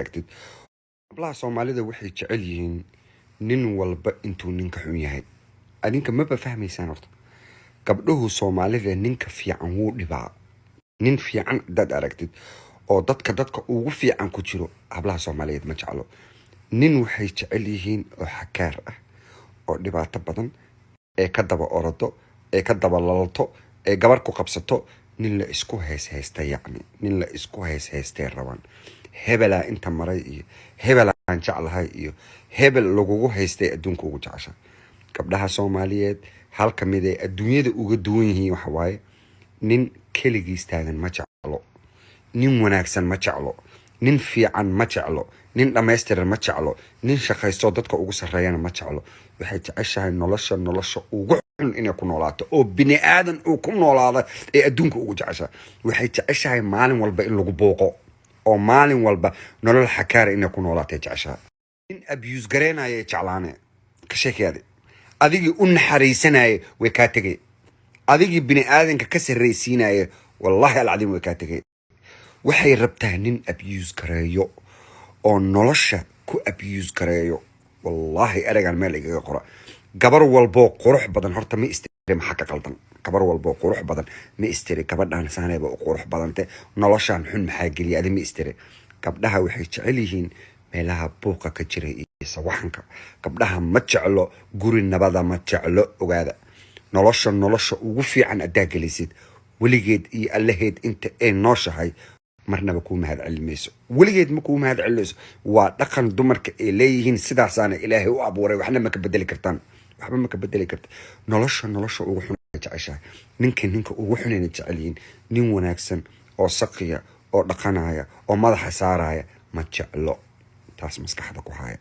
aragtid hablaha Soomaalida waxay jecel yihiin nin walba intuu ninka xun yahay adinka ma fahmaysaan horta gabdhuhu Soomaalida ninka fiican wuu dhibaa nin fiican dad aragtid oo dadka ugu fiican ku jiro hablaha Soomaaliyeed ma jeclo nin waxay jecel yihiin oo xakaar ah oo dhibaato badan ee ka daba orado ee ka daba lalto ee gabar ku qabsato nin la isku heestay yacni nin la isku heestay raban hebela inta maray iyo hebela aan jeclahay iyo hebel lagugu heestay adduunka ugu jecesha gabdhaha Soomaaliyeed halka mid ee adduunyada uga duwan yihiin waxa waaye nin keligiis taagan ma jeclo nin wanaagsan ma jeclo nin fiican ma jeclo nin dhameystiran ma jeclo nin shaqaysto dadka ugu sareeyana ma jeclo waxay jeceshahay nolosha ugu xun inay ku noolaato oo bini aadan uu ku noolaado ee adduunka ugu jecesha waxay jeceshahay maalin walba in lagu booqo oo maalin walba nolol xakaar inay ku noolaato jeceshahay in abuse gareenayo jeclaane ka sheekayade adigii u naxariisanaayo way ka tagay adigii bini aadanka ka sarreysiinaayo wallahi alcadiim way ka tagay waxay rabtaa nin abuse gareeyo oo nolosha ku abuse gareeyo wallahi eragan meel igaga qora gabar walbo qurux badan horta ma istiri maxaa ka qaldan gabar walbo qurux badan ma istiri gabadhan saanayba qurux badante noloshan xun maxaa geliya adi ma istiri gabdhaha waxay jecel yihiin meelaha buuqa ka jira iyo sawaxanka gabdhaha ma jeclo guri nabada ma jeclo ogaada nolosha ugu fiican adaa gelisid weligeed iyo allaheed inta ay nooshahay marnaba ku mahad cilmayso weligeed ma ku mahad cilayso waa dhaqan dumarka ay leeyihiin sidaasaana ilaahay u abuuray waxna ma ka bedeli kartaan waxba ma ka bedeli karta nolosha ugu xun jeceshahay ninka ugu xunayna jecelyihiin nin wanaagsan oo saqiya oo dhaqanaya oo madaxa saaraya ma jeclo taas maskaxda ku haya